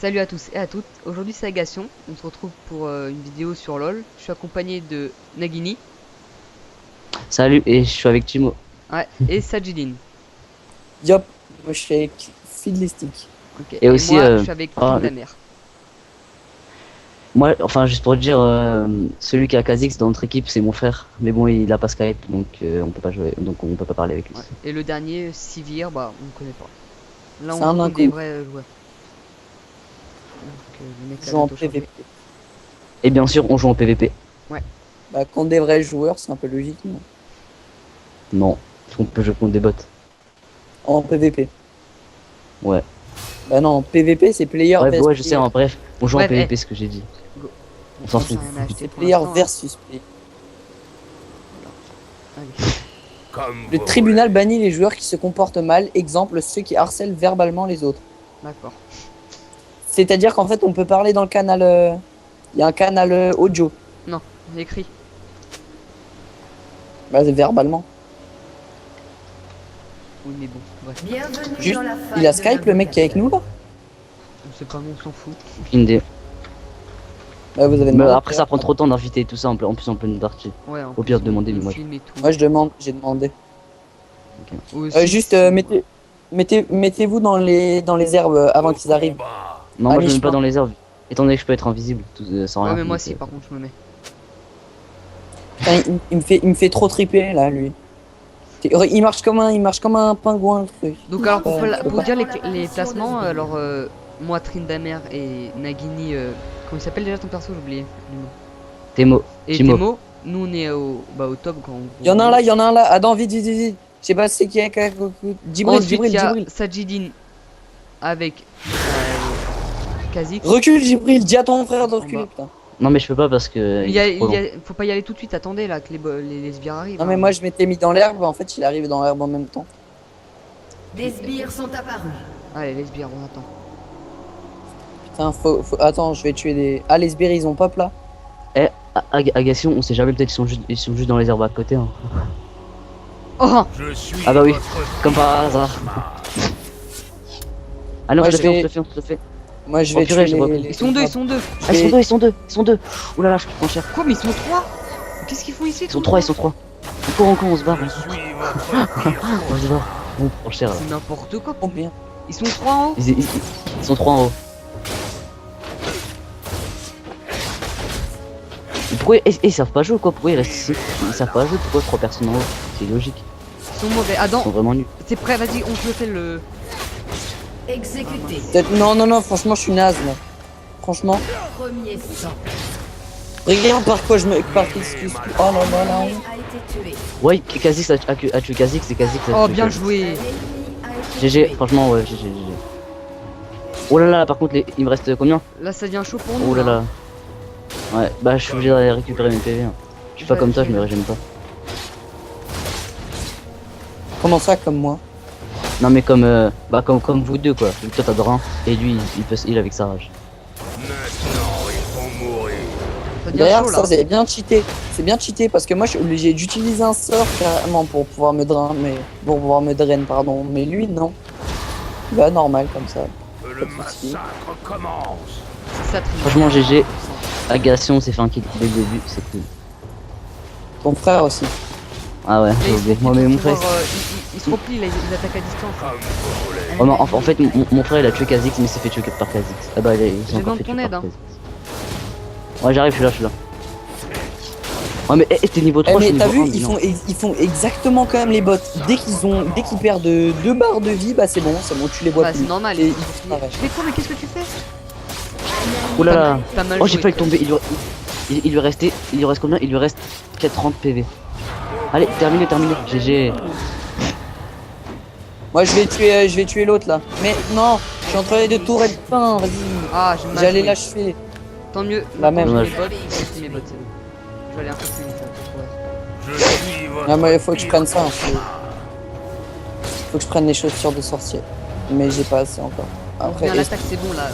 Salut à tous et à toutes, aujourd'hui c'est Agation, on se retrouve pour une vidéo sur LoL. Je suis accompagné de Nagini, Salut, et je suis avec Timo. ouais, et Sajidin. Yop, moi je suis avec Fiddlestick. Ok, Et et aussi, moi je suis avec oh, Tryndamere. moi, enfin, juste pour te dire, celui qui a Kha'Zix dans notre équipe, c'est mon frère. Mais bon, il a pas Skype, donc on peut pas jouer, donc on peut pas parler avec lui. Ouais. Et le dernier, Sivir, bah on ne connaît pas. Là on C'est un joue contre des inconnu. vrais joueurs. Donc le mec a Joue en bientôt changé. PVP. Et bien sûr, on joue en PVP. Bah, contre des vrais joueurs, c'est un peu logique, non? Non, parce qu'on peut jouer contre des bots. En PVP. Ouais. Bah non, en PVP c'est player Ouais, versus ouais, je sais, en bref, on joue en Bref, PVP, ce que j'ai dit. Go. On s'en On fout. s'en rien à acheter c'est pour player l'instant, hein. versus player. Allez. Le tribunal bannit les joueurs qui se comportent mal, exemple ceux qui harcèlent verbalement les autres. D'accord. C'est-à-dire qu'en fait on peut parler dans le canal. Il y a un canal audio. Non, j'ai écrit. Bah c'est verbalement. Oui mais bon, bref. Bienvenue Juste, dans la faille il a de Skype le mec qui est avec nous là? On sait pas, nous on s'en fout. Aucune idée. Bah vous avez Mais demandé. après, ça prend trop de temps d'inviter tout ça, en plus en pleine partie. Ouais, en Au pire, plus, demandez, on mais moi, filme et tout. Moi je demande, j'ai demandé. Aussi, Juste c'est- mettez-vous dans les herbes avant qu'ils arrivent. Non, moi je me mets mi-chemin. pas dans les herbes, étant donné que je peux être invisible sans Ouais rien. mais moi donc, si par contre je me mets. Putain, il me fait trop triper là lui. Il marche comme un pingouin le truc. Donc alors Ouais, pour dire les Préparation placements, de alors moi Tryndamere et Nagini, comment il s'appelle déjà ton perso, j'ai oublié le nom. Timo. Et Timo. Temo, nous on est au top quand on... Il y en a un là, il y en a un là. Attends, vite, vite, vite, vite. Je sais pas c'est qui est. Djibril, Ensuite il y a Djibril. Sajidin avec Kha'Zix. Recule, Djibril, dis à ton frère de En reculer, bas. putain. Non, mais je peux pas parce que. Faut pas y aller tout de suite, attendez là que les sbires arrivent. Non, mais hein. moi je m'étais mis dans l'herbe, en fait, il arrive dans l'herbe en même temps. Des sbires sont apparus. Allez les sbires, on attend. Putain, Attends, je vais tuer des. Ah, les sbires, ils ont pop là. Agation, on sait jamais, peut-être ils sont juste dans les herbes à côté. Hein. Oh Ah bah oui, comme par hasard. Ah non, Moi, je je le fais, vais- je le fais, je le fais. Moi je Oh, vais purée, tuer j'ai pas les. pris. Ils sont deux, ils sont deux. Ah, ils sont deux, ils sont deux, ils sont deux. Ouh là là, je prends cher. Quoi mais ils sont trois? Qu'est-ce qu'ils font ici? Ils sont trois, ils sont trois. Encore, on se barre. On se barre. On prend cher là. C'est n'importe quoi. Oh merde. Ils sont trois en haut. Ils sont trois en haut. Mais pourquoi ils savent pas jouer quoi? Pourquoi ils restent ici? Ils savent pas jouer, pourquoi trois personnes en haut? C'est logique. Ils sont mauvais. Ah Ils sont non, vraiment nuls. c'est prêt, vas-y, on te le fait le... Exécuté. Non, non, non, franchement, je suis naze là. Franchement. Premier sang. Regarde par quoi je me. Par excuse. Oh là là là. A été tué. Ouais, Kha'Zix a tué Kha'Zix et Kha'Zix a Oh tué bien Kha'Zix. joué. L'ennemi a été GG, tué. franchement, ouais, GG. Oh là là, par contre, il me reste combien? Là ça devient chaud pour nous. Oh là là. Ouais, bah je suis obligé d'aller récupérer mes PV. Hein. Je suis pas Ouais, comme toi, je ok. me régène pas. Comment ça, comme moi? Non mais comme vous deux quoi. Vu que toi t'as Dorin et lui il peut il avec sa rage. Ça devient D'ailleurs, chaud là. ça c'est bien cheaté. C'est bien cheaté parce que moi je suis obligé d'utiliser un sort carrément pour pouvoir me drain, mais pour pouvoir me drain, pardon. Mais lui non. Il va normal comme ça. Le massacre commence. C'est ça, Tryndamere. Franchement GG. Agation s'est fait un kill dès le début, c'est cool. Ton frère aussi. Ah ouais, Mais j'ai ils oublié. se Moi mais mon replient frère. pour, ils se replient, là, ils attaquent à distance. Comme voler. Oh non, en fait mon frère il a tué Kha'Zix mais il s'est fait tuer par Kha'Zix. Ah bah ils J'ai sont besoin encore de fait ton tuer aide, par hein. Kha'Zix. Ouais j'arrive, je suis là. Oh mais t'es niveau 3, je Eh, suis mais niveau t'as 1. vu, ils font exactement quand même les bots. Dès qu'ils perdent 2 barres de vie, bah c'est bon, tu les vois Bah plus. c'est normal. Et ils ils sont pliés. disparaissent. Je fais quoi, mais qu'est-ce que tu fais? Oh là là. T'as mal Oh joué. j'ai failli tomber, il lui reste combien? Il lui reste 30 PV. Allez, terminé, GG. Moi je vais tuer l'autre là. Mais non, je suis en train de tour et de fin, vas-y. Ah, j'ai mal J'allais joué. l'achever. Tant mieux. La Maintenant, même. j'ai mes bottes. J'ai mes bottes, c'est bon. Je vais aller un peu plus vite. Ouais. Je suis votre Ah, mais il faut que je prenne ça. pire Faut que je prenne les chaussures de sorcier. Mais j'ai pas assez encore. Après, Bien l'attaque, c'est bon là.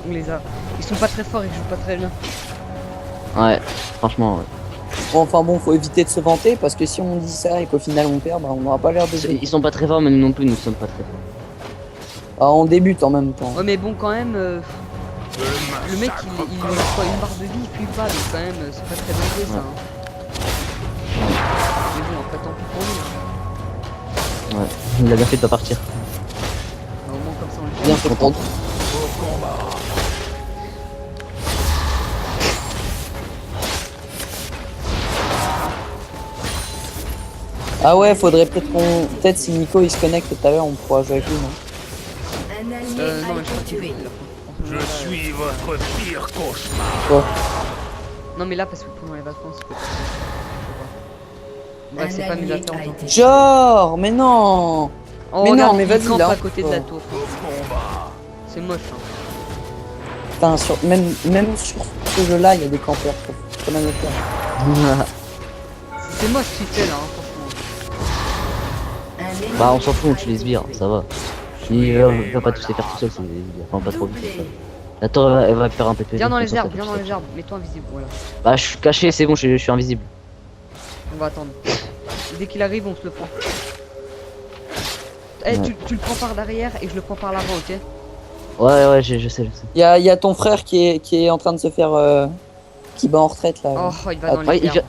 On les a. Ils sont pas très forts, ils jouent pas très bien. Ouais, franchement ouais. bon, enfin bon, faut éviter de se vanter parce que si on dit ça et qu'au final on perd, bah on n'aura pas l'air de. Ils sont pas très forts mais nous non plus nous sommes pas très forts. Ah, on débute en même temps. Ouais, mais bon, quand même, le mec il massacre lui reste quoi, une barre de vie, il fuit pas, donc quand même, c'est pas très dangereux ça. Hein. Mais bon, après, tant pis pour lui. Hein. Ouais, il a bien fait de pas partir. Bah, au moins, comme ça, on le fait. Bien fait pour au combat. Ah ouais, faudrait peut-être qu'on... Peut-être si Nico il se connecte tout à l'heure, on pourra jouer avec lui, non? Un allié Non, a mais je crois été qu'il tué. Je suis votre pire cauchemar. Quoi? Non, mais là, parce que pendant les vacances, je peux pas. Un Bref, c'est pas mes allié affaires. a donc. été Genre, mais non! Oh, Mais regarde, non, mais il vas-y, campe là, à côté de la oh. tour. Au combat. C'est moche. Hein. Putain, même sur ce jeu-là, il y a des campeurs. Faut quand même le faire. C'est moche ce qu'il fait là, hein, franchement. un ennemi Bah on s'en fout, on tue les a été sbires, tué. ça va. Il va pas tous les faire tout seul, c'est des sbires. Enfin pas trop vite. Doublé. La tour elle va faire un peu de Viens dans les comme ça, herbes, ça viens fait dans tout les herbes, mets-toi invisible, voilà. seul. Bah je suis caché, c'est bon, je suis invisible. On va attendre. Dès qu'il arrive, on se le prend. Eh, Ouais. tu le prends par derrière et je le prends par l'avant, ok? Ouais, je sais. Il y a ton frère qui est en train de se faire... qui bat en retraite, là. Oh, il va dans Ouais, les il herbes.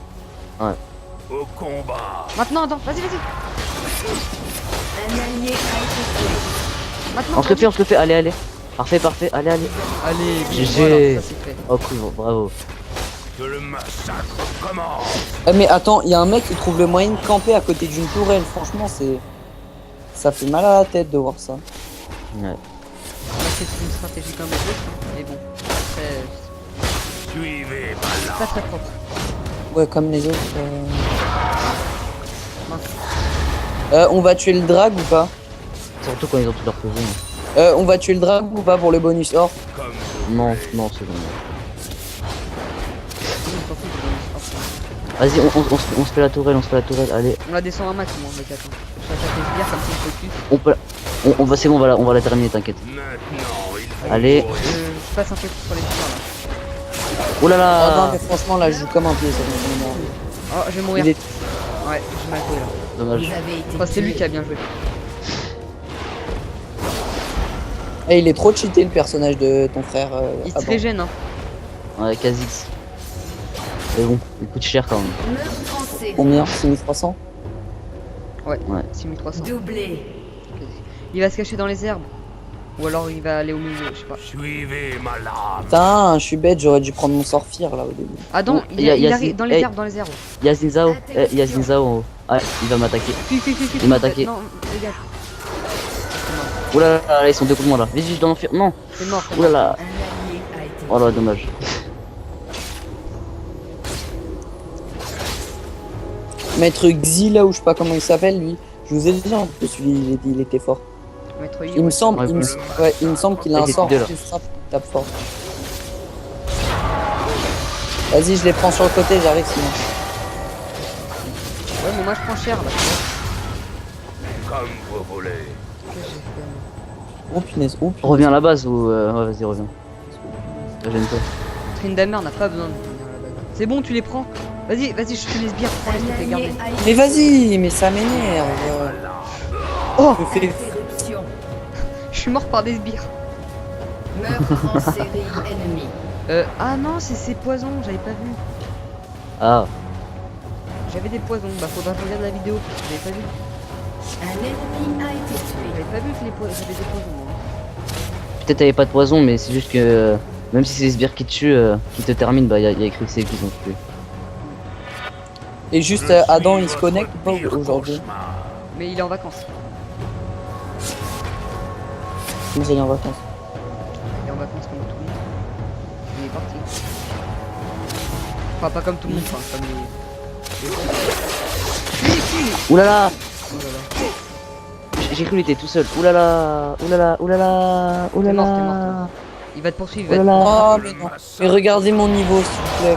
Au combat. Maintenant, attends, vas-y. Un allié a été tué. Maintenant. On se le fait, allez. Parfait, allez. Allez, GG. voilà, ça c'est fait. Oh cool, bravo. Que le massacre commence. Mais attends, il y a un mec qui trouve le moyen de camper à côté d'une tourelle. Franchement, c'est... Ça fait mal à la tête de voir ça. Ouais. Là, c'est une stratégie comme les autres, mais bon. Après, Suivez ma c'est pas très propre. Ouais, comme les autres. Mince. On va tuer le drag ou pas? Surtout quand ils ont tout leur fusion. On va tuer le drag ou pas pour le bonus or? comme Non, c'est bon. On s'en fout, c'est bon. Vas-y, on se fait la tourelle, allez. On la descend un max, moi, mec, attends. Je vais attaquer ce bière comme ça, on focus. On va, c'est bon, on va la terminer, t'inquiète. maintenant. Il faut Allez. mourir. Je passe un peu sur les bières là. Oh là Ah non, là. mais franchement, là, je joue comme un pied, ça me Oh, je vais mourir. Il est... Ouais, j'ai mal joué là. Dommage. Vous avez été Enfin, c'est lui tué. qui a bien joué. Eh, il est trop cheaté, le personnage de ton frère. Il ah se bon. régène, hein. Ouais, Kha'Zix. Mais bon, il coûte cher quand même. Meurtre en série. Combien? 6300? Ouais, Ouais. 6300. Doublé. Il va se cacher dans les herbes. Ou alors il va aller au milieu, je sais pas. Suivez ma lame. Putain, je suis bête, j'aurais dû prendre mon sortir là au début. Ah non, Bon, il y a arrive dans les hey. herbes, dans les herbes. Y'a Zinzao en haut. Ah, il va m'attaquer. Fuis. Il m'a attaqué. Non, dégage. Oh là là, ils sont deux coups de moi là. Vite, je dois m'enfuir. Non. C'est mort. Oh là là. Un allié a été Oh là, dommage. Maître Xi là, ou je sais pas comment il s'appelle lui. Je vous ai dit en plus, lui il était fort. Maître Yi, Il me ouais. semble, Ouais, il me semble qu'il a Ouais, un c'est sort deux, là. qui frappe, qui tape fort. Vas-y, je les prends sur le côté, j'arrive sinon. Ouais, mais moi je prends cher là. Comme vous voulez. Qu'est-ce que j'ai fait? Oh punaise, oh punaise. Reviens à la base ou. Ouais, vas-y, reviens. Ça gêne pas. Trindamer n'a pas besoin de venir à la base. C'est bon, tu les prends. Vas-y, je te laisse bien. Prends les Un trucs, les garder. allié a été Mais vas-y, mais ça m'énerve. Oh, Je fais- interruption. je suis mort par des sbires. Meurtre en série ennemi. Ah non, c'est poisons, j'avais pas vu. Ah, J'avais des poisons, bah faudra que je regarde la vidéo, parce que j'avais pas vu. Un ennemi a été tué. J'avais pas vu que j'avais des poisons moi. peut-être t'avais pas de poison, mais c'est juste que. Même si c'est les sbires qui te tuent, qui te terminent, bah y'a écrit que c'est eux qui ont tué. Et juste Je Adam suis il se votre connecte ou pas pire aujourd'hui? cauchemar. Mais il est en vacances. Vous allez en vacances. Il est en vacances comme tout le monde. Il est parti. Enfin, pas comme tout le monde, enfin, comme les... Ouh là là. Oh là là. J'ai cru qu'il était tout seul. Ouh là là. Ouh là là. Ouh là là. Ouh là T'es mort, là. Il va te poursuivre, Oh il là va te... là. Oh mais non. Mais regardez mon niveau s'il vous plaît.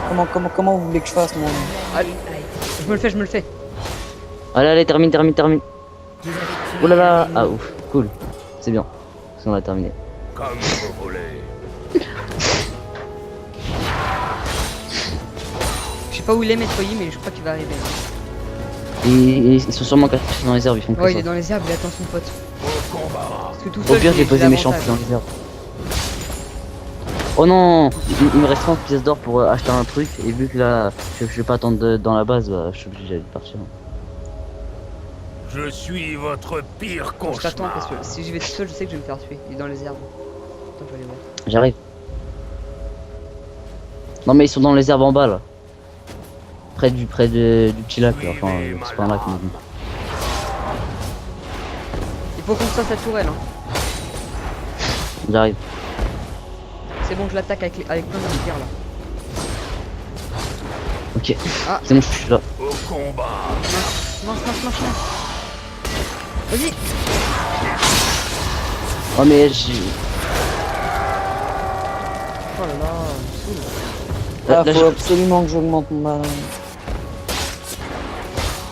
Comment vous voulez que je fasse mon... Allez. Je me le fais. Allez, termine. Vous avez tué Ouh là là. un ennemi. Ah ouf, cool. C'est bien. On a terminé. Comme vous voulez. Je sais pas où il est, Maître Yi, mais je crois qu'il va arriver. Et ils sont sûrement cachés dans les herbes, ils font que Ouais, il ça. est dans les herbes, il attend son pote. Au combat. Parce que tout Au seul, pire, j'ai posé mes champs l'avantage. dans les herbes. Oh non, il me reste 30 pièces d'or pour acheter un truc, et vu que là, je vais pas attendre dans la base, bah, je suis obligé de partir. Je suis votre pire Bon, je t'attends parce cauchemar. que si j'y vais tout seul, je sais que je vais me faire tuer. Il est dans les herbes. Attends, je vais aller voir. J'arrive. Non mais ils sont dans les herbes en bas là. Près du petit lac là, enfin c'est pas un lac mais bon. Il faut qu'on se fasse la tourelle. Hein. J'arrive. C'est bon, je l'attaque avec plein de tirs là. Ok. Ah. C'est bon, je suis là. Au combat. Mince. Vas-y. Oh mais j'ai... Oh là là, il me saoule. Ah, là, faut je- absolument que j'augmente ma...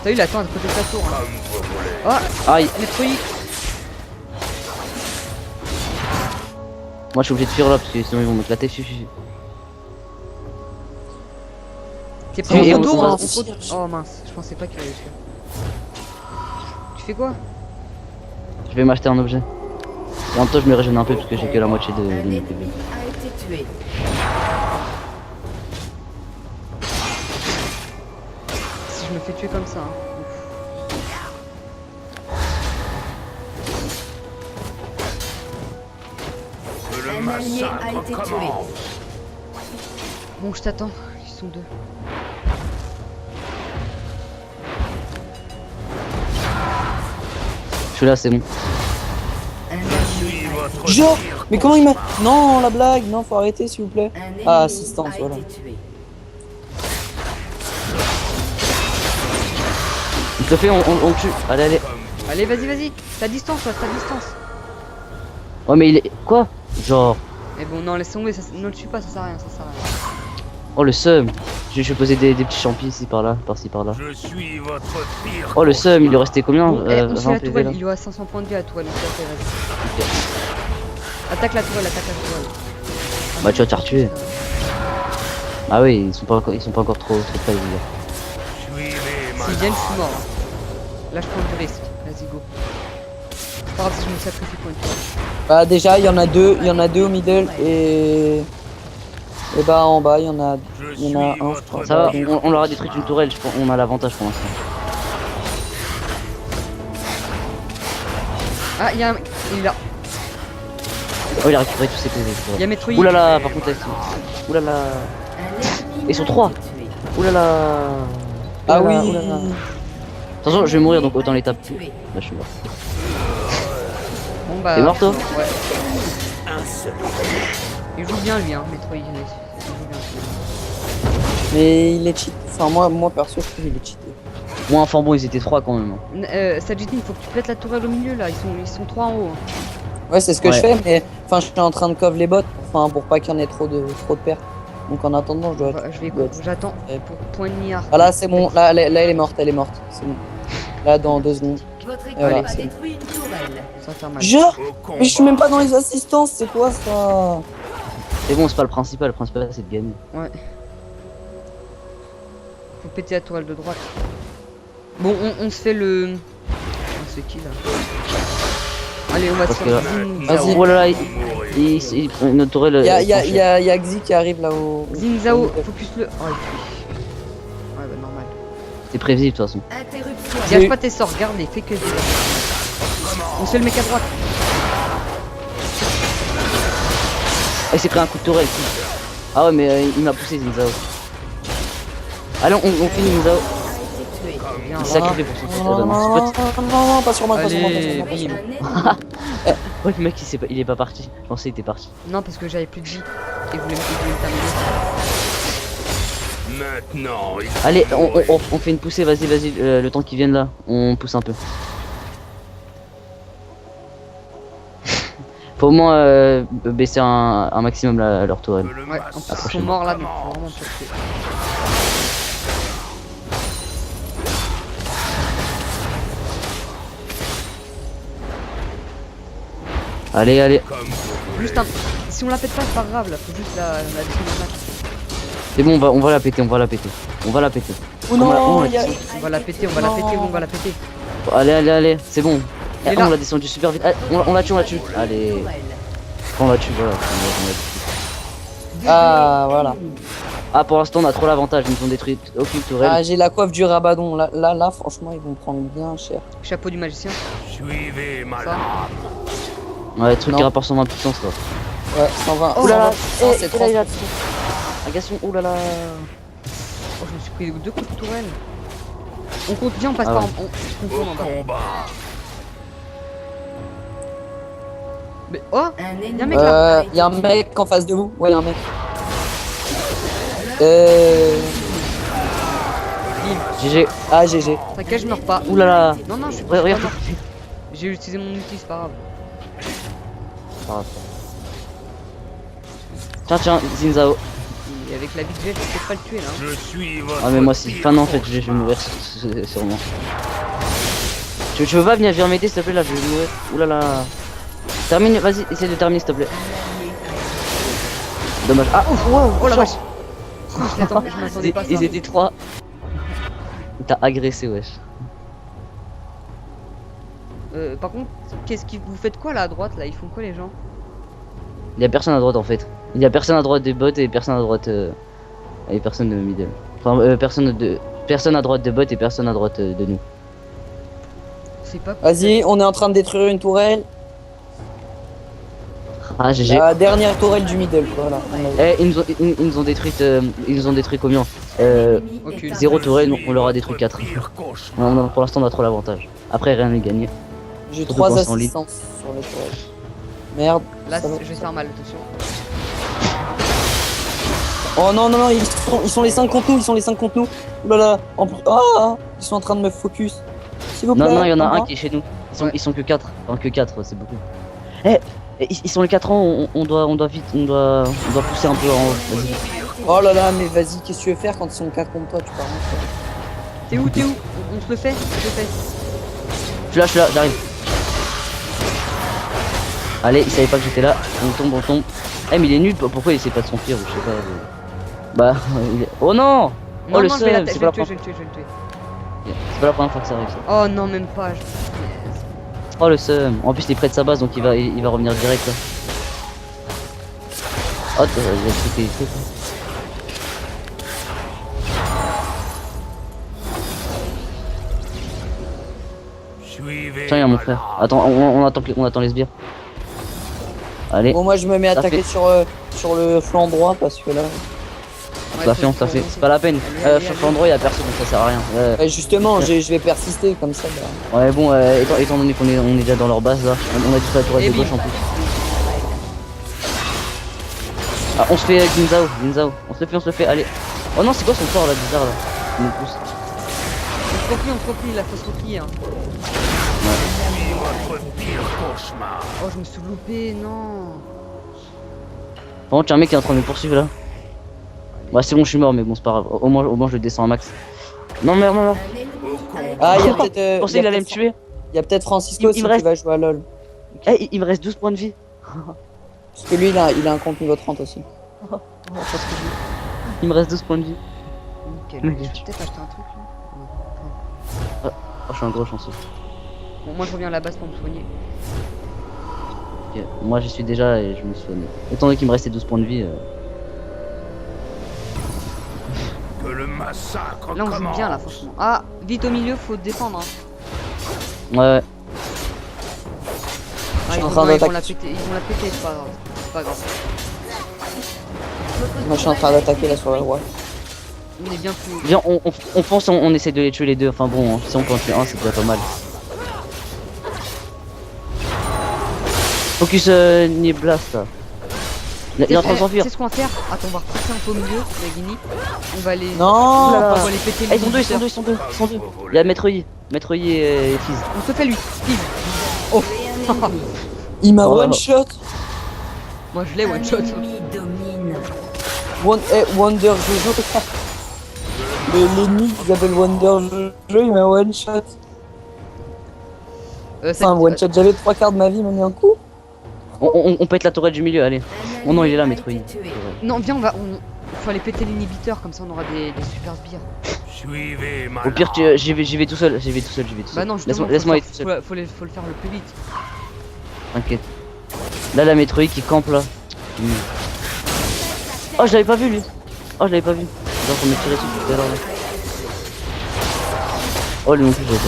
T'as eu la attends à côté de ta tour. Hein. Comme vous voulez. Oh, Aïe. détruit. Moi je suis obligé de fuir là parce que sinon ils vont m'éclater. Suffit. T'es Si, pas et en on- dos, on- hein, on- Oh mince, je pensais pas qu'il allait le faire. Tu fais quoi? Je vais m'acheter un objet. Et en même temps je me régène un peu parce que j'ai que la moitié de Un mes ennemi PV. a été tué. Si je me fais tuer comme ça. Hein. Que le Un allié a massacre été tué. commence. Bon, je t'attends. Ils sont deux. Je suis là, c'est bon. Un Je allié suis a été votre Genre, pire mais comment il m'a... cauchemar. Non, la blague, non, faut arrêter s'il vous plaît. Un ennemi Ah, assistance, a voilà. été tué. Il te fait, on tue. Allez. Allez, vas-y. Ta distance, là, ta distance. Oh mais il est... Quoi? Genre... Mais bon, non, laisse tomber, ça, ne le tue pas, ça sert à rien, Oh le seum. Je vais poser des petits champis ici par là, par-ci par-là. Je suis votre pire Oh le seum, il lui restait combien? Bon, on se fait 20 la PV tourelle, là. il lui reste 500 points de vie à la tourelle, donc vas-y. Attaque la tourelle. Bah tu vas te faire tuer. Ah oui, ils sont pas encore trop près les gars. Suivez ma S'ils viennent, je suis mort. Là, je prends du risque. Vas-y, go. C'est pas grave si je me sacrifie pour une tourelle. Bah déjà, il y en a deux au middle et... Et bah en bas, il y en a un, je crois. Ça va, on leur a détruit une tourelle, je pense, on a l'avantage pour l'instant. Ah, il y a un... Il est là. Oh il a récupéré tous ses PV. Il y a Metroid. Oulala, par contre, oulala. Un ennemi Ils sont a trois. été tué. Oulala. Ah Oulala, oui. oulala. Attention, je vais mourir donc autant les taper. Tué. Là je suis mort. Bon bah... T'es mort, toi? Ouais. un seul. Il joue bien lui, hein, Metroid. Il joue bien. Mais il est cheat. Enfin moi perso, je trouve qu'il est cheaté. Moi, enfin bon, ils étaient trois quand même. Hein. Sajitin, il faut que tu pètes la tourelle au milieu là. Ils sont trois en haut. Hein. Ouais, c'est ce que Ouais. je fais, mais enfin je suis en train de cover les bots, enfin pour pas qu'il y en ait trop de pertes. Donc en attendant, je dois. Bah, je vais dois- j'attends pour point de mire. Ah là, c'est bon. Là, elle est morte, elle est morte. C'est bon. Là, dans 2 secondes. Votre équipe Voilà, a c'est détruit une tourelle. Ça va faire mal. Genre, Au combat. mais je suis même pas dans les assistances. C'est quoi ça? C'est bon, c'est pas le principal c'est de gagner. Ouais. Faut péter la tourelle de droite. Bon, on se fait le... Oh, c'est qui là? Allez, on va se Parce que faire là- Zin Vas-y. Zhao. Oh là là, Mourir. il prend une tourelle. Il y a Xi qui arrive là au. Zin Zhao, focus le... Oh, il fuit. Ouais, bah normal. C'est prévisible de toute façon. Interruption. Gâche pas tes sorts, garde les, fais que... On se fait le mec à droite. Ah, il s'est pris un coup de tourelle. Ah ouais, mais il m'a poussé Zinzao. Allez, on finit Zinzao. A été tué. Bien, Il s'est sacrifié pour son Non, tour. non, pas sur moi, pas sur moi, pas sur Allez, moi, pas sur moi. bim. Un ennemi Ouais, le mec il est pas parti. Je pensais qu'il était parti. Non, parce que j'avais plus de vie. Et vous voulez me terminer. Maintenant, il Allez, on fait une poussée, vas-y, le temps qu'ils viennent là, on pousse un peu. Faut au moins baisser un maximum leur tourelle. que le Ouais, en plus massacre ils sont morts là, donc commence. faut vraiment profiter. Allez, Comme vous Juste un... Si on la pète pas, c'est pas grave, là, faut juste la détruire le match. c'est bon, on va la péter. Ou non, il y a. On va la péter, on va la péter, on va la péter. Allez, c'est bon. Il est on là. l'a descendu super vite. Ah, on la tue, on la tue. Allez, Tourelle. on la tue, voilà. Ah, voilà. Ah, pour l'instant, on a trop l'avantage. Ils nous ont détruit aucune tourelle. Ah, j'ai la coiffe du Rabadon. Là, franchement, ils vont prendre bien cher. Chapeau du magicien. Suivez ma Ça. lame. Ouais, truc Non. qui rapporte 120 puissance, quoi. Ouais, 120. Ouh là là, 120%, c'est là, il a 30%. agression, ouh là là. Oh, je me suis pris 2 coups de tourelle. On compte bien, on passe Ah par ouais. on Au tourne en bas. combat. Mais oh, Un Y'a un mec là. Y'a un mec en face de vous. Ouais, y'a un mec. GG. Ah, GG. T'inquiète, je meurs pas. Ouh là là. Non, non, je suis Ouais, pas regarde. mort. J'ai utilisé mon outil, c'est pas grave. Tiens, Zinzao. Et avec la vie que j'ai, je peux pas le tuer là. Je suis votre Ah mais moi si. pire Enfin non en fait je vais mourir sûrement. Tu veux pas venir m'aider s'il te plaît là, je vais mourir. Oulala. Termine, vas-y, essaie de terminer s'il te plaît. Dommage. Ah ouf, wow, Oh la chance. vache. Je m'attendais pas à ça. Ils étaient 3. T'as agressé wesh. Par contre, vous faites quoi là à droite là? Ils font quoi les gens? Il y a personne à droite en fait. Il y a personne à droite des bots et personne à droite et personne de middle. Enfin personne à droite de bot et personne à droite de nous. C'est pas. Vas-y, on est en train de détruire une tourelle. Ah GG. La dernière tourelle du middle, voilà. Eh ils nous ont détruite ils nous ont détruit combien Aucune. 0 tourelle, donc on leur a détruit 4. pire cauchemar. Pour l'instant on a trop l'avantage. Après rien n'est gagné. J'ai Surtout 3 quand c'est en ligne. assistances sur les tourelles. Merde. Là, ça va. je vais faire mal, attention. Oh non, non, non, ils sont les 5 contre nous, ils sont les 5 contre nous. Oulala, en plus. Ah, ils sont en train de me focus. S'il vous plaît. Non, il y en a un moi. qui est chez nous. Ouais. Ils sont que 4. Enfin, que 4, c'est beaucoup. Eh, ils sont les 4 ans, on doit vite, on doit pousser un peu en haut. Vas-y. Oh là là, mais vas-y, qu'est-ce que tu veux faire quand ils sont 4 contre toi, tu parles. T'es où? On se le fait? Je le fais. Je suis là, j'arrive. Allez, il savait pas que j'étais là. On tombe. Eh, mais il est nul, pourquoi il essaie pas de s'enfuir ou je sais pas. Bah, il est... Oh non! Non, Oh le non, je vais seum, la c'est pas la tuer, je première vais le tuer. c'est pas la première fois que ça arrive ça. Oh non, même pas. Oh le seum. En plus il est près de sa base donc il va revenir direct là. Oh il a sauté les trucs. Suivez Tiens, il y a mon ma frère. lame. Attends, on attend les sbires. Allez, Bon, moi je me mets à attaquer sur le flanc droit parce que là. on l'a fait. C'est pas la peine. Sur l'endroit il y a personne donc ça sert à rien. Justement, je vais persister comme ça. Bah. Ouais bon, étant donné qu'on est déjà dans leur base là, on a tout la tourelle Et de gauche bim. en plus. Ah, on se fait Ginzao. On se le fait, allez. Oh non, c'est quoi son sort là bizarre là? Il nous pousse. On se replie, là, faut se replier. Hein. Je suis votre pire cauchemar. Oh, je me suis loupé, non. Par contre, il y a un mec qui est en train de me poursuivre là. Bah, c'est bon, je suis mort, mais bon, c'est pas grave. Au moins, je le descends un max. Non, merde, non. Un ennemi avec Ah, il y a Je peut-être. pensais qu'il allait me tuer. Il y a peut-être Francisco Il aussi me qui reste- va jouer à LoL. Eh, il me reste 12 points de vie. Parce que lui, il a un compte niveau 30 aussi. Il me reste 12 points de vie. Nickel. Mais- Je vais peut-être acheter un truc là. Non. Oh, je suis un gros chanceux. Bon, moi je reviens à la base pour me soigner. Ok, moi, j'y suis déjà et je me suis soigné. Étant donné qu'il me restait 12 points de vie. Que le massacre Là on joue commence. bien là, franchement. Ah, vite au milieu, faut défendre. Hein. Ouais. Ah, suis ils en vont train la d'attaquer. péter, c'est pas grave. C'est pas grave. Moi, je suis en train d'attaquer là sur la droite. On est bien plus. Viens, on fonce, on essaie de les tuer les deux. Enfin bon, hein, si on peut en tuer un, c'est déjà pas mal. Focus Niblast là. Il est en train de s'enfuir. C'est ce qu'on va faire. Attends, on va repousser un peu au milieu, la Guinée. On va les. Non. Ouh là là. On va les péter. Ah, ils sont deux. Il y a Maître Yi et Fizz. On se fait lui. Steve. un ennemi. Il m'a Oh. one shot. Moi je l'ai one shot. Ennemi domine. Wonder Jojo. L'ennemi qui s'appelle Wonder Jojo, il m'a one shot. Enfin, one shot, j'avais 3 quarts de ma vie, il m'a mis un coup. On pète la tourelle du milieu, allez. Oh non, il est là, a Maître été Yi. tué. Non, viens, faut aller péter l'inhibiteur, comme ça on aura des super sbires. Suivez ma Au pire, lame. j'y vais tout seul, j'y vais tout seul. Bah non, justement, Laisse-moi être tout seul. faut le faire le plus vite. T'inquiète. Là, la métro qui campe là. Oh, je l'avais pas vu lui. Oh, je l'avais pas vu. Genre, on m'a tiré dessus tout à l'heure là. Oh, lui non plus, je l'avais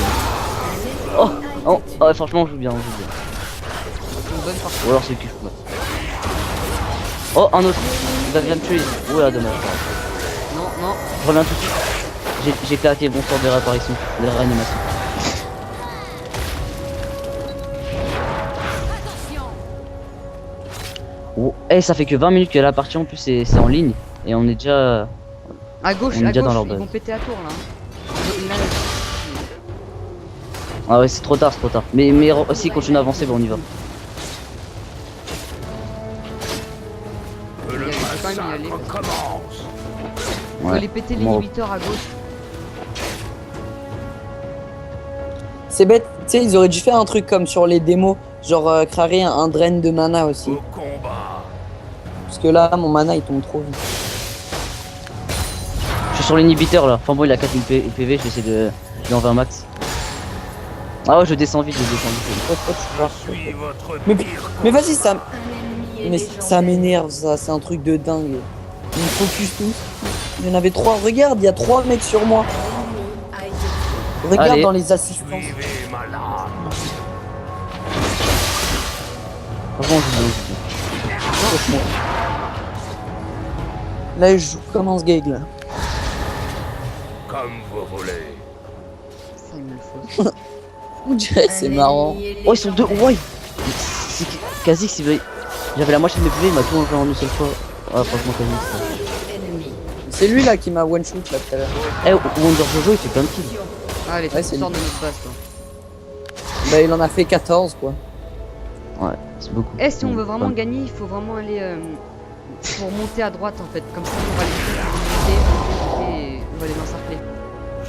pas vu. Oh, ouais, franchement, on joue bien, on joue bien. C'est une bonne partie. Ou alors c'est que je peux. Oh, un autre. Il va bien me tuer. Ouais, dommage. Non, non. Je reviens tout de suite. J'ai claqué bon sort de réapparition, de réanimation. Oh, ça fait que 20 minutes que la partie en plus c'est en ligne et on est déjà. À gauche, On est à déjà dans gauche, leur ils base. vont péter à tour là. Ah ouais, c'est trop tard, c'est trop tard. Mais si continue à avancer, bah on y va. Que le Il y a quand même y aller, massacre parce commence. Faut Ouais. les péter Moi, l'inhibiteur à gauche. C'est bête, tu sais, ils auraient dû faire un truc comme sur les démos, genre créer un drain de mana aussi. Au combat. Parce que là, mon mana il tombe trop vite. Je suis sur l'inhibiteur là. Enfin bon, il a 4000 PV, je vais essayer de lui enlever un max. Ah ouais, je descends vite, je descends vite. Suis votre Mais- pire Mais vas-y, ça, Un ennemi est mais ça m'énerve, ça, c'est un truc de dingue. Ils me focus tous. Il y en avait 3, regarde, il y a 3 mecs sur moi. a été Regarde Allez. dans les assistances. Suivez ma lame. Franchement, je joue bien, je joue bien. Là, je joue comme en Sgeg là. Comme vous voulez. Ça, il me le faut. On dirait c'est marrant. Oh, ils sont deux, ouais! C'est Kha'Zix, il veut. J'avais la moitié de mes PV, il m'a tout enlevé en une seule fois. Ah, franchement, Kha'Zix. ennemi. C'est lui là qui m'a one shoot là tout à l'heure. Eh, Wonder Jojo, il fait plein de kills. Allez, Ouais, tu c'est sors de lui. notre base toi. Bah, il en a fait 14 quoi. Ouais, c'est beaucoup. Eh, si on veut vraiment Ouais. gagner, il faut vraiment aller pour monter à droite en fait. Comme ça, on va les monter et on va les encercler.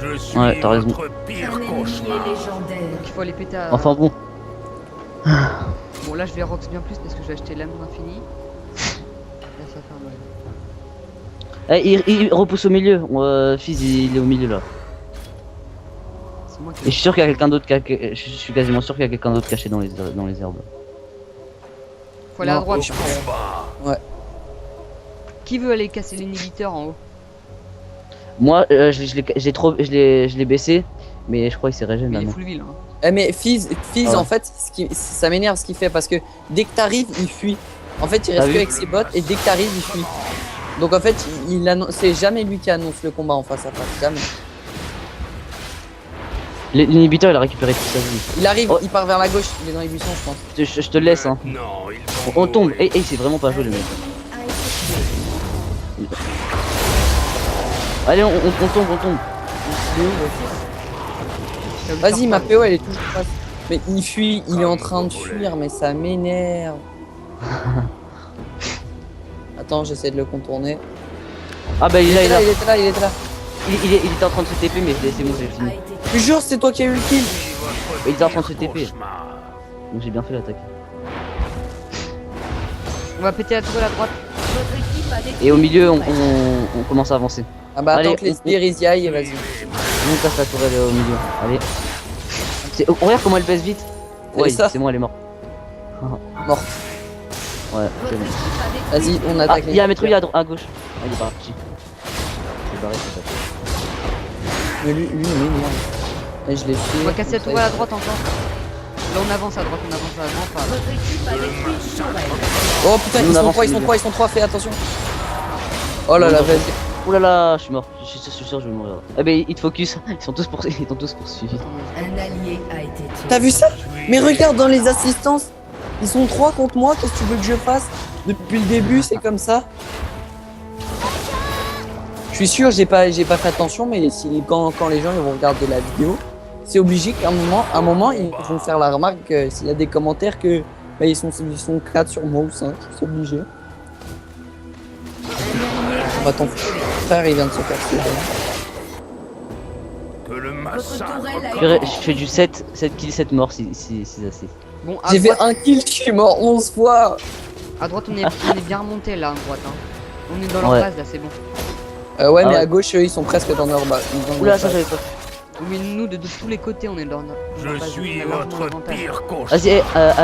Je suis Ouais, t'as raison. votre pire Un ennemi cauchemar. est légendaire. Donc il faut aller péter à. Enfin bon. Bon, là je vais rox bien plus parce que je vais acheter l'âme d'infini. Là, ça va faire mal. Eh, il repousse au milieu. Fizz, il est au milieu là. C'est moi Et qui. je suis sûr qu'il y a quelqu'un d'autre. Je suis quasiment sûr qu'il y a quelqu'un d'autre caché dans les herbes. Faut aller à Non, droite. Au combat. Qui veut aller casser l'inhibiteur en haut? Moi, je l'ai baissé, mais je crois qu'il s'est régénéré Mais il est maintenant. full ville. Hein. Eh mais Fizz Ah ouais. en fait, ça m'énerve ce qu'il fait parce que dès que t'arrives, il fuit. En fait, il T'as reste vu que avec ses bottes et dès que t'arrives, il fuit. Donc en fait, c'est jamais lui qui annonce le combat en face à face, jamais. L'inhibiteur, il a récupéré toute sa vie. Il arrive, Oh. il part vers la gauche, il est dans les buissons, je pense. Je te laisse, hein. Maintenant, ils vont On tombe. mourir. C'est vraiment pas joué, le mec. A été tué. Allez, on tombe, on tombe. Vas-y, ma PO, elle est toujours face. Mais il fuit, il est en train de fuir, mais ça m'énerve. Attends, j'essaie de le contourner. Ah bah il est là, il est là. Il était là, il était là. Il était en train de se TP, mais c'est bon, j'ai A fini. été Je te jure, c'est toi qui as eu le kill. Suis votre Il était en train de se pire TP. cauchemar. Donc j'ai bien fait l'attaque. On va péter la tour à la droite. Votre équipe a détruit Et au milieu, on une commence à avancer. Ah bah Allez, attends que les sbires ils y aillent, vas-y. On casse la tourelle au milieu. Allez. Regarde comment elle baisse vite. Ouais, ça c'est bon, elle est morte. Mort. Ouais, c'est Votre bon. équipe a détruit Vas-y, on Ah, attaque il y a un métro à gauche. Ah, il est parti. Il est barré, c'est ça. Mais lui, il m'énerve. Et je l'ai fait. On va casser la tour à la droite encore. Là on avance à droite, on avance à droite. Enfin, Votre équipe a détruit une tourelle. Oh putain, Nous, ils on sont avance 3, au ils sont milieu. 3, ils sont 3, fais attention. Oh là là, vas-y. Ouh là là, je suis mort. Je suis sûr que je vais mourir. Eh ben, ils te focus. Ils sont tous poursuivis. Un allié a été tué. T'as vu ça? Suivez Mais regarde dans les assistances. Ils sont 3 contre moi, qu'est-ce que tu veux que je fasse? Depuis le début, c'est comme ça. Je suis sûr, j'ai pas fait attention, mais quand les gens ils vont regarder la vidéo, c'est obligé qu'à un moment, ils vont faire la remarque que s'il y a des commentaires que bah, ils sont 4 sur moi ou 5, c'est obligé. On va ton frère, il vient de se faire tirer. que le massacre tourelle a été- Je fais du 7 kills, 7 morts si c'est assez. bon, à J'ai fait droite, un kill, je suis mort 11 fois. à droite on est bien remonté là, à droite. Hein. On est dans leur Ouais. base là, c'est bon. Ouais, Ah mais ouais. à gauche, eux, ils sont presque dans leur bas. Oula, ça j'avais pas. Mais nous, de tous les côtés, on est dans notre. Je base, suis on a largement votre l'avantage. pire cauchemar. Vas-y,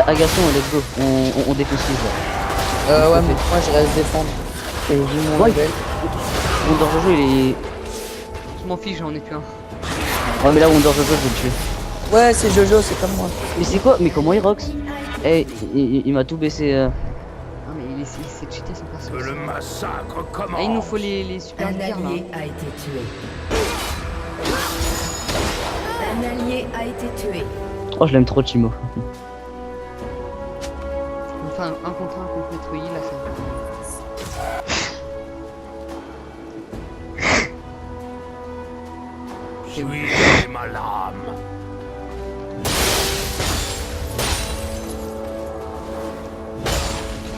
Agaston, let's go. On déconstruise là. Ouais, mais moi, je reste défendre. Et vu mon Ouais. level. Wonder Jojo, il est. Je m'en fiche, j'en ai plus un. Ouais, mais là, Wonder Jojo, je vais le tuer. Ouais, c'est Jojo, c'est comme moi. Mais c'est quoi? Mais comment il rox? Eh, il m'a tout baissé. Ah, mais il s'est cheaté son perso. Que le massacre commence. Ah, il nous faut les super Un gears, là. allié a été tué. Un allié a été tué. Oh, je l'aime trop, Chimo. Enfin, un contre notre Yi, là, ça. Suivez ma lame.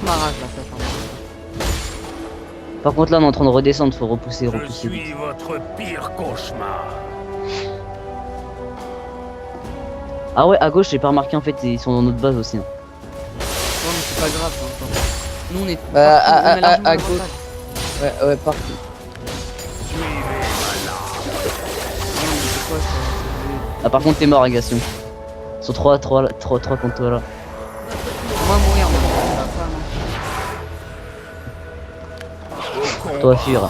Ma rage, là, ça change. Par contre, là, on est en train de redescendre, faut repousser, Je repousser. suis votre pire cauchemar. Ah ouais, à gauche, j'ai pas remarqué en fait, ils sont dans notre base aussi. Hein. Non, mais c'est pas grave, hein, attends. Nous, on est. Bah, partout, on a largement à l'avantage. Ouais, ouais, partout. Suivez ma lame. Ah, mais c'est quoi, ça Ah, par contre, t'es mort, Agaston. Ils sont 3 contre toi là. Moi, mourir, mais ça va pas, non. Toi, fuir.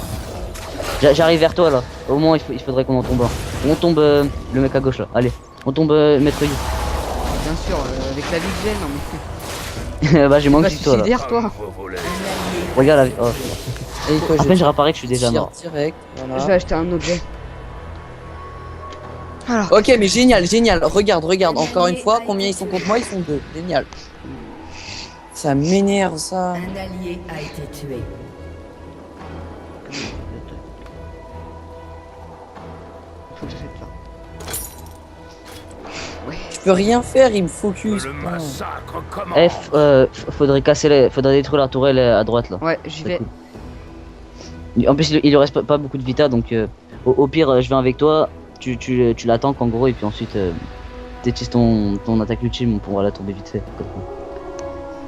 J'arrive vers toi là. Au moins, il faudrait qu'on en tombe un. On tombe le mec à gauche là. Allez, on tombe Maître Yi. Bien sûr, avec la vie que j'ai, non, mais. Bah, j'ai moins Bah, que toi là. suicidaire, toi. Vos volets. Regarde la vie. Oh. Et toi, À peine je réapparais que je suis déjà tire mort. direct. Je Voilà. vais acheter un objet. Alors, Ok, mais génial, génial. Regarde, regarde. Encore une fois, combien ils sont contre moi? Ils sont 2. Génial. Ça m'énerve, ça. Un allié a été tué. faut que j'achète là. Ouais. Je peux rien faire, il me Que focus. le putain. massacre commence. Faudrait faudrait détruire la tourelle à droite là. Ouais, j'y C'est vais. cool. En plus, il lui reste pas beaucoup de vita donc au pire, je viens avec toi. Tu l'attends en gros et puis ensuite t'utilises ton attaque ultime pour pouvoir la tomber vite fait.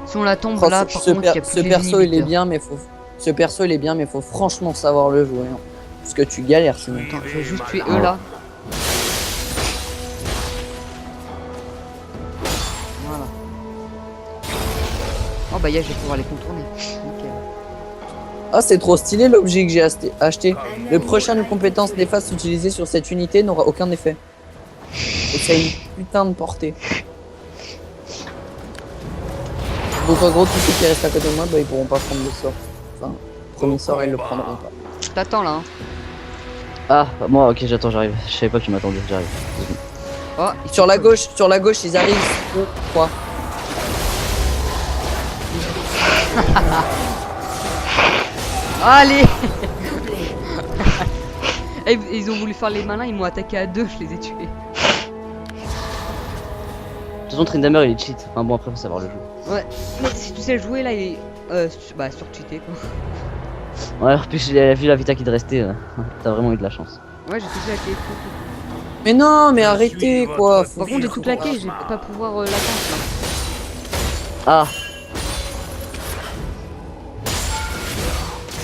Si on la tombe Oh, là, ce par ce contre, per- il y a plus ce les perso, il est inhibiteurs. bien, mais faut. Ce perso, il est bien, mais faut franchement savoir le jouer. Hein. Parce que tu galères sinon. Attends, je vais juste tuer Suivez ma eux là. Voilà. Oh bah, je vais pouvoir les contourner. Nickel. Ah, c'est trop stylé l'objet que j'ai acheté. Le prochain compétence néfaste utilisée sur cette unité n'aura aucun effet. Et ça a une putain de portée. Donc en gros, tous ceux qui restent à côté de moi, bah, ils pourront pas prendre le sort. Enfin, premier sort, ils le prendront pas. Je t'attends là. Hein. Ah, moi, ok, j'attends, j'arrive. Je savais pas qu'il m'attendait, j'arrive. Oh, Sur la gauche, ils arrivent. 2, 3. Allez. Eh, ils ont voulu faire les malins, ils m'ont attaqué à 2, je les ai tués. De toute façon, Tryndamere il est cheat. Enfin bon, après, faut savoir le jeu. Ouais, mais si tu sais jouer là, il est bah sur-cheaté quoi. Ouais, en plus, vu la vita qui te restait, t'as vraiment eu de la chance. Ouais, j'ai tout claqué. Mais non, mais arrêtez quoi. Par contre, j'ai tout claqué, je vais pas pouvoir l'attendre là. Ah.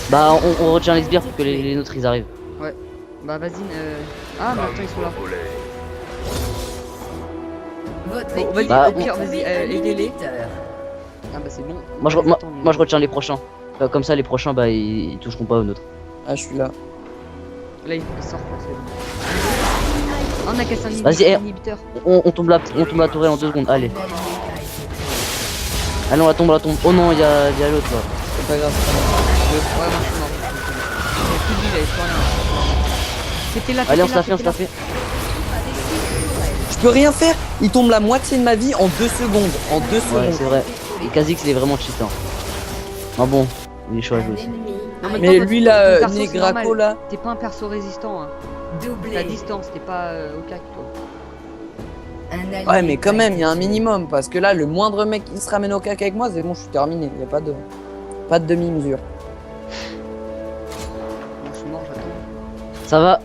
Bah, on retient les sbires pour que les nôtres ils arrivent. Bah vas-y, ah mais attends, ils sont là. Votre Bon, équipe bah, a au pire, détruit vas-y, un aidez-les. inhibiteur. Ah bah c'est bon. Moi, Attends, moi, je retiens les prochains. Comme ça, les prochains, bah, ils toucheront pas aux nôtres. Ah, je suis là. Là, ils sortent là, c'est bon. Ah, on a cassé un Vas-y, inhibiteur. On tombe la tourelle en 2 secondes. Allez, Un allié a été tué. allez, on la tombe. Oh non, il y a l'autre là. C'est pas grave, c'est pas grave. Ouais, moi je suis mort. J'avais plus de vie, j'avais plus rien. C'était là, Allez, on c'était se la là, fait, c'était Je peux rien faire. Il tombe la moitié de ma vie en 2 secondes. En 2 Ouais, secondes. c'est vrai. Et Kha'Zix, il est vraiment cheatant. Ah bon, il est chaud à jouer aussi. Un ennemi Non, a Mais toi, lui ton là, perso, c'est Negraco normal. là. T'es pas un perso résistant, hein. été doublé. La distance, t'es pas au cac toi. Un allié Ouais, mais quand même, il y a un été tué. minimum. Parce que là, le moindre mec qui se ramène au cac avec moi, c'est bon, je suis terminé. Il y a pas de demi-mesure. Moi je suis mort, j'attends. Ça va,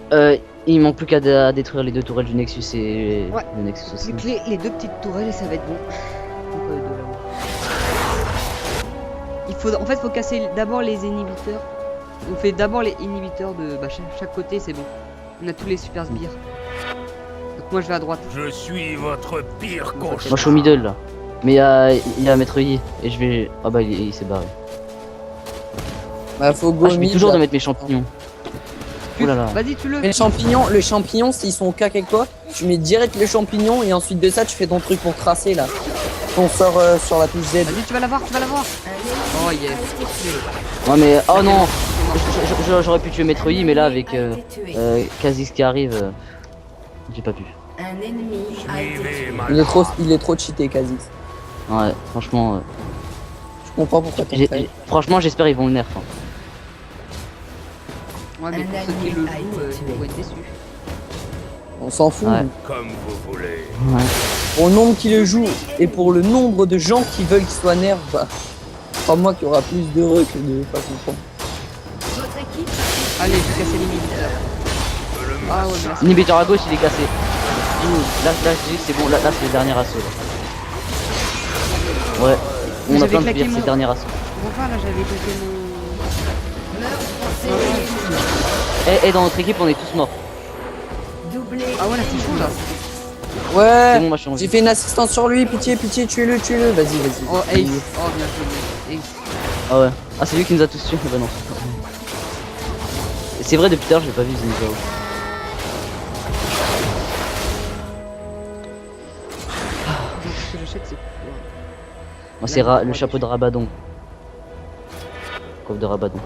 il manque plus qu'à détruire les 2 tourelles du Nexus et Ouais. le Nexus aussi. Plus que les 2 petites tourelles et ça va être bon. Donc, deux là-haut. En fait, faut casser d'abord les inhibiteurs. On fait d'abord les inhibiteurs de chaque côté, c'est bon. On a tous les super sbires. Donc moi je vais à droite. Je suis votre pire cauchemar. Moi je suis au middle là. Mais il y a Maître Yi et je vais. Ah bah il s'est barré. Bah faut go Ah, je mid, mets toujours là. de mettre mes champignons. Oh là là. Vas-y, tue-le. Mais le champignon, s'ils sont au cac avec toi, tu mets direct le champignon et ensuite de ça, tu fais ton truc pour tracer là. On sort sur la touche Z. Vas-y, tu vas l'avoir, tu vas l'avoir. Oh yes. Ouais mais oh non. C'est mort. J'aurais pu tuer Maître Yi mais là avec Kha'Zix qui arrive, j'ai pas pu. Un ennemi a été Suivez tué. ma Il est trop cheaté, Kha'Zix. Ouais franchement. Je comprends pourquoi t'en fais. Franchement j'espère ils vont le nerf. Hein. Ouais, mais pour Un ceux qui allié le a jouent, été ils tué. vont être déçus. On s'en fout. Ouais. comme vous voulez. Ouais. Pour le nombre qui le joue et pour le nombre de gens qui veulent qu'il soit nerf, bah, crois-moi qu'il y aura plus d'heureux que de pas comprendre. Votre équipe Allez, je vais casser l'inhibiteur. Ah ouais, mais là, c'est- Inhibiteur à gauche il est cassé. Ouh, là je dis que c'est bon, là c'est le dernier assaut. Là. Ouais, on a J'avais plein de claqué pires, c'est mon- le dernier assaut. Bon, enfin, là, j'avais claqué mon... meurtre forcé. Et dans notre équipe on est tous morts. Doublé. Ah ouais, là, c'est chaud, là. C'est Ouais, bon, moi je suis en j'ai vie. fait une assistance sur lui, pitié, tuez-le. Vas-y. Oh, Ace. Oh, bien joué. Ace. Ah ouais. Ah c'est lui qui nous a tous tués. Bah non. C'est vrai depuis tard j'ai pas vu Zenithao. Genre, ce que j'achète, c'est... Moi c'est le chapeau de Rabadon. Coffre de Rabadon.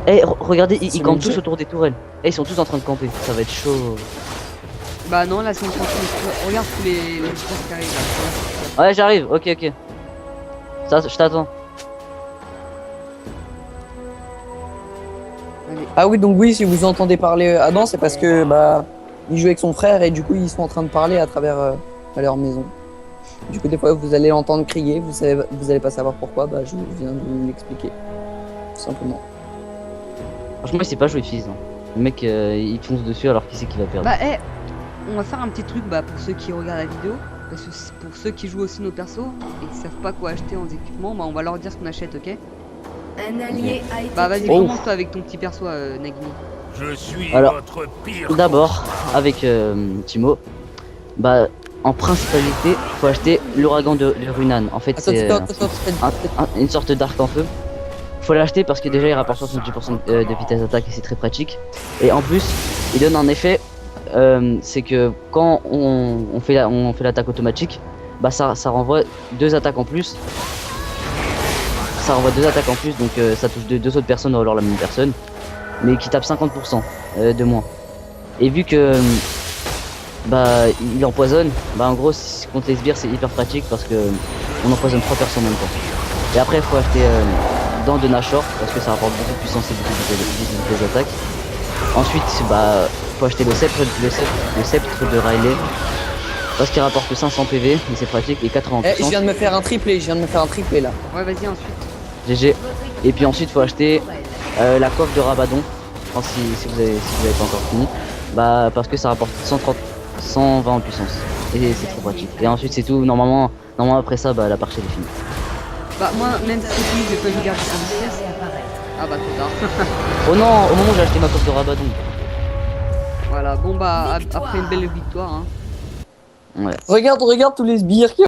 Eh regardez, ils C'est campent le tous jeu. autour des tourelles. Eh ils sont tous en train de camper, ça va être chaud. Bah non, là, c'est en tranquille. Regarde tous les choses qui arrivent, là. Ouais j'arrive, ok. Ça, je t'attends. Allez. Ah oui, donc oui, si vous entendez parler Adam, c'est parce que bah il joue avec son frère et du coup ils sont en train de parler à travers à leur maison. Du coup des fois vous allez l'entendre crier, vous allez pas savoir pourquoi, bah je viens de vous l'expliquer. Tout simplement. Franchement il sait pas jouer Fizz. Hein. Le mec il fonce dessus alors qu'il sait qu'il va perdre. Bah, on va faire un petit truc bah, pour ceux qui regardent la vidéo. Parce que pour ceux qui jouent aussi nos persos et qui savent pas quoi acheter en équipement, bah, on va leur dire ce qu'on achète, ok? Un allié a été Bah, vas-y, tué. commence toi avec ton petit perso, Nagini. Je suis Alors, votre pire D'abord, avec Timo, bah en principalité, faut acheter l'ouragan de Runan. En fait, c'est une sorte d'arc en feu. Faut l'acheter parce que déjà il rapporte 70% de vitesse d'attaque et c'est très pratique. Et en plus, il donne un effet, c'est que quand on fait l'attaque automatique, bah ça renvoie 2 attaques en plus. Ça renvoie 2 attaques en plus, donc ça touche deux autres personnes ou alors la même personne, mais qui tape 50% de moins. Et vu que bah il empoisonne, bah en gros contre les sbires c'est hyper pratique parce que on empoisonne 3 personnes en même temps. Et après il faut acheter dents de Nashor parce que ça rapporte beaucoup de puissance et beaucoup de vitesse d'attaque. Ensuite bah faut acheter le sceptre de Riley parce qu'il rapporte 500 PV et c'est pratique et 80 je viens de me faire un triplé, là. Ouais, vas-y, ensuite. GG. Et puis ensuite faut acheter la coiffe de Rabadon. Enfin, si vous avez pas encore fini. Bah parce que ça rapporte 120 en puissance. Et c'est trop pratique. Et ensuite c'est tout. Normalement après ça bah la partie est finie. Bah, moi, même si c'est fini, je vais pas garder un vitesse. Ah, bah, trop tard. Oh non, au moment où j'ai acheté ma coiffe de Rabadon. Voilà, bon, bah, après une belle victoire, hein. Ouais. Regarde tous les sbires